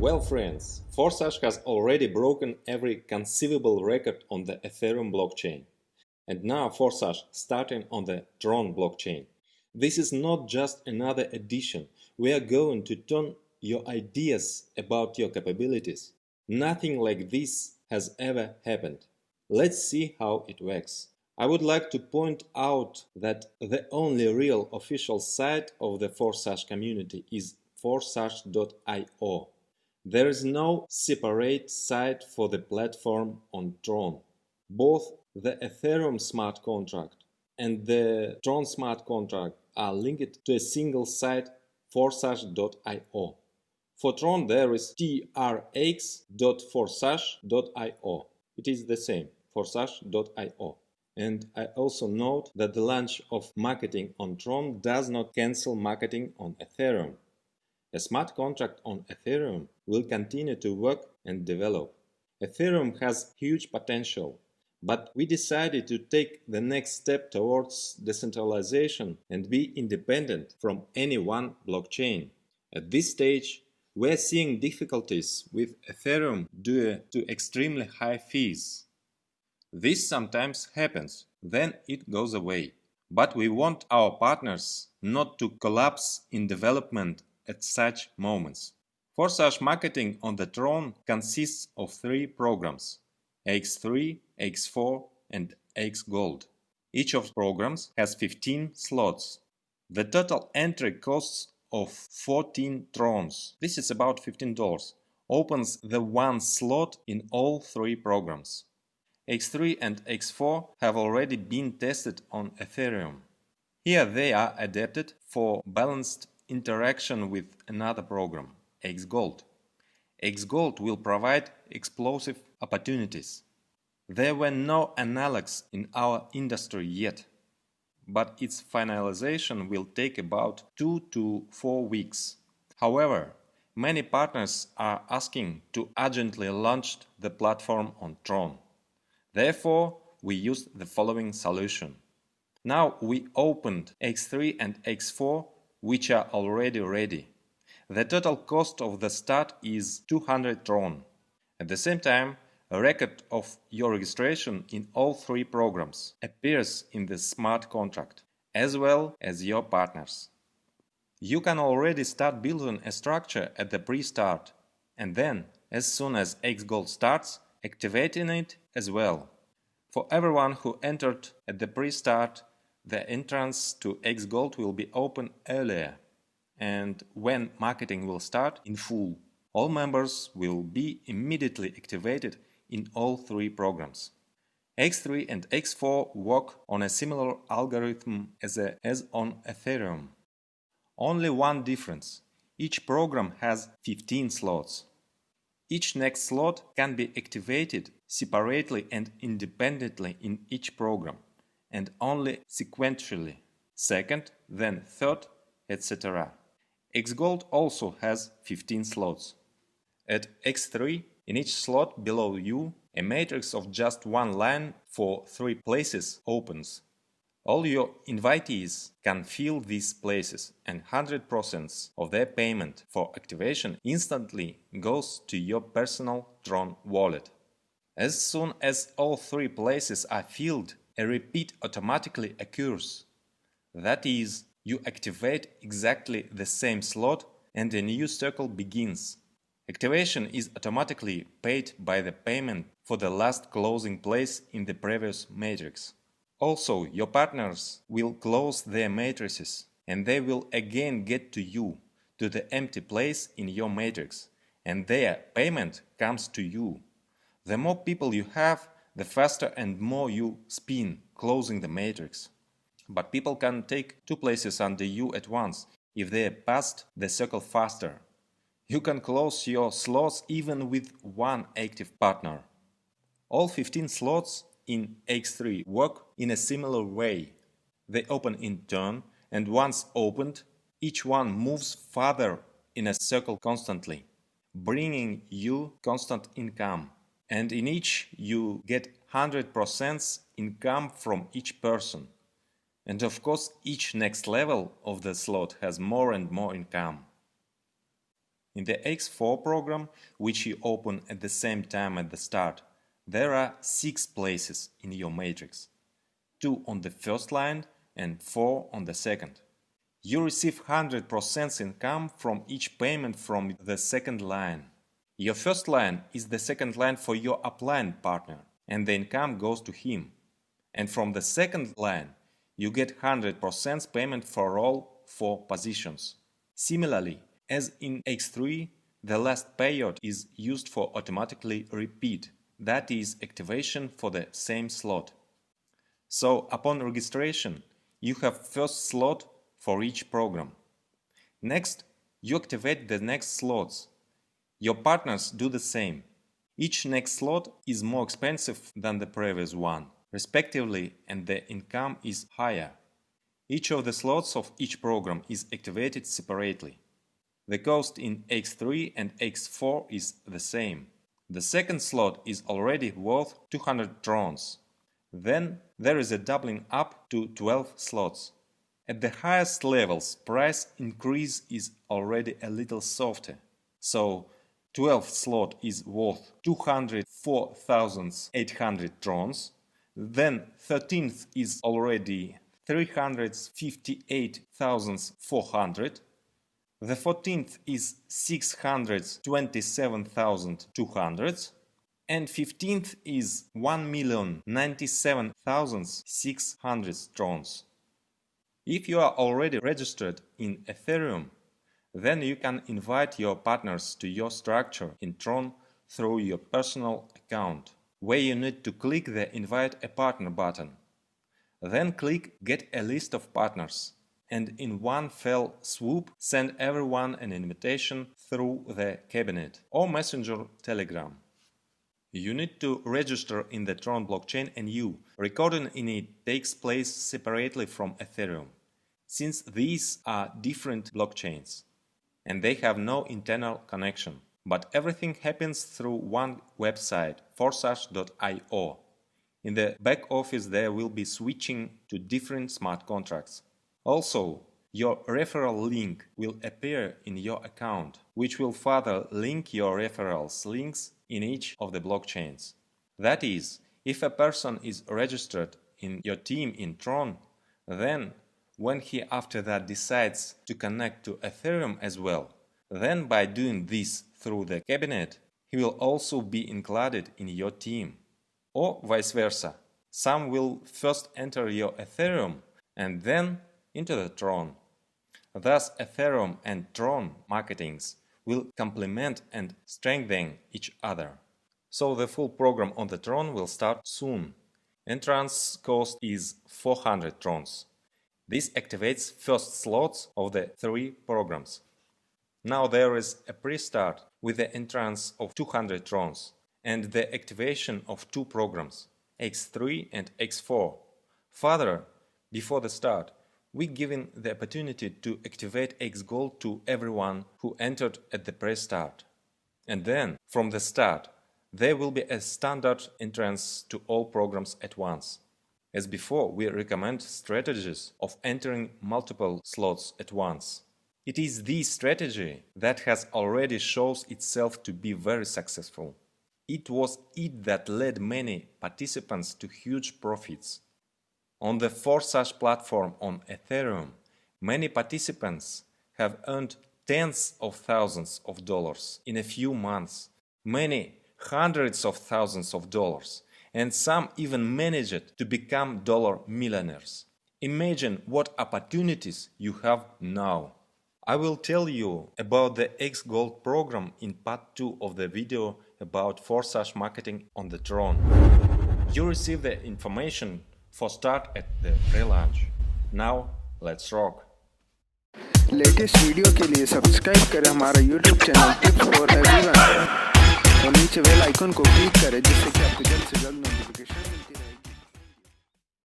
Well friends, Forsage has already broken every conceivable record on the Ethereum blockchain. And now Forsage starting on the Tron blockchain. This is not just another addition. We are going to turn your ideas about your capabilities. Nothing like this has ever happened. Let's see how it works. I would like to point out that the only real official site of the Forsage community is forsage.io. There is no separate site for the platform on Tron. Both the Ethereum smart contract and the Tron smart contract are linked to a single site, forsage.io. For Tron there is trx.forsage.io. It is the same, forsage.io. And I also note that the launch of marketing on Tron does not cancel marketing on Ethereum. A smart contract on Ethereum will continue to work and develop. Ethereum has huge potential, but we decided to take the next step towards decentralization and be independent from any one blockchain. At this stage, we are seeing difficulties with Ethereum due to extremely high fees. This sometimes happens, then it goes away. But we want our partners not to collapse in development at such moments. Forsage marketing on the Trone consists of 3 programs: X3, X4 and xGold. Each of the programs has 15 slots. The total entry costs of 14 Trons, this is about $15, opens the one slot in all 3 programs. X3 and X4 have already been tested on Ethereum. Here they are adapted for balanced interaction with another program, xGold. xGold will provide explosive opportunities. There were no analogs in our industry yet, but its finalization will take about 2 to 4 weeks. However, many partners are asking to urgently launch the platform on Tron. Therefore, we used the following solution. Now we opened X3 and X4, which are already ready. The total cost of the start is 200 Tron. At the same time, a record of your registration in all 3 programs appears in the smart contract, as well as your partners. You can already start building a structure at the pre-start, and then, as soon as xGold starts, activating it as well. For everyone who entered at the pre-start, the entrance to xGold will be open earlier, and when marketing will start in full, all members will be immediately activated in all 3 programs. X3 and X4 work on a similar algorithm as on Ethereum. Only one difference: each program has 15 slots. Each next slot can be activated separately and independently in each program, and only sequentially, second, then third, etc. xGold also has 15 slots. At X3, in each slot below you, a matrix of just one line for 3 places opens. All your invitees can fill these places, and 100% of their payment for activation instantly goes to your personal Tron wallet. As soon as all 3 places are filled, a repeat automatically occurs. That is, you activate exactly the same slot and a new circle begins. Activation is automatically paid by the payment for the last closing place in the previous matrix. Also, your partners will close their matrices, and they will again get to you, to the empty place in your matrix, and their payment comes to you. The more people you have, the faster and more you spin, closing the matrix. But people can take 2 places under you at once if they passed the circle faster. You can close your slots even with 1 active partner. All 15 slots in X3 work in a similar way. They open in turn, and once opened, each one moves farther in a circle constantly, bringing you constant income. And in each you get 100% income from each person. And of course, each next level of the slot has more and more income. In the X4 program, which you open at the same time at the start, there are 6 places in your matrix, 2 on the first line and 4 on the second. You receive 100% income from each payment from the second line. Your first line is the second line for your upline partner, and the income goes to him. And from the second line, you get 100% payment for all 4 positions. Similarly, as in X3, the last payout is used for automatically repeat, that is, activation for the same slot. So, upon registration, you have first slot for each program. Next, you activate the next slots. Your partners do the same. Each next slot is more expensive than the previous one, respectively, and the income is higher. Each of the slots of each program is activated separately. The cost in X3 and X4 is the same. The second slot is already worth 200 trons. Then there is a doubling up to 12 slots. At the highest levels, price increase is already a little softer. So 12th slot is worth 204,800 trons. Then 13th is already 358,400. The 14th is 627,200. And 15th is 1,097,600 trons. If you are already registered in Ethereum, then you can invite your partners to your structure in Tron through your personal account, where you need to click the Invite a Partner button. Then click Get a list of partners, and in one fell swoop send everyone an invitation through the cabinet or Messenger Telegram. You need to register in the Tron blockchain, and recording in it takes place separately from Ethereum, since these are different blockchains and they have no internal connection. But everything happens through one website, forsage.io. In the back office there will be switching to different smart contracts. Also, your referral link will appear in your account, which will further link your referrals links in each of the blockchains. That is, if a person is registered in your team in Tron, then when he after that decides to connect to Ethereum as well, then by doing this through the cabinet, he will also be included in your team. Or vice versa. Some will first enter your Ethereum and then into the Tron. Thus, Ethereum and Tron marketings will complement and strengthen each other. So the full program on the Tron will start soon. Entrance cost is 400 trons. This activates first slots of the 3 programs. Now there is a pre-start with the entrance of 200 trons and the activation of 2 programs, X3 and X4. Further, before the start, we given the opportunity to activate xGold to everyone who entered at the pre-start. And then, from the start, there will be a standard entrance to all programs at once. As before, we recommend strategies of entering multiple slots at once. It is this strategy that has already shown itself to be very successful. It was it that led many participants to huge profits. On the Forsage platform on Ethereum, many participants have earned tens of thousands of dollars in a few months, many hundreds of thousands of dollars, and some even managed to become dollar millionaires. Imagine what opportunities you have now. I will tell you about the xGold program in part 2 of the video about Forsage marketing on the Tron. You receive the information for start at the pre-launch. Now, let's rock! Latest video के लिए subscribe करें हमारा YouTube channel tips for everyone और नीचे bell icon को click करें जिससे कि आपको जल्द से जल्द नोटिफिकेशन मिलती रहेगी।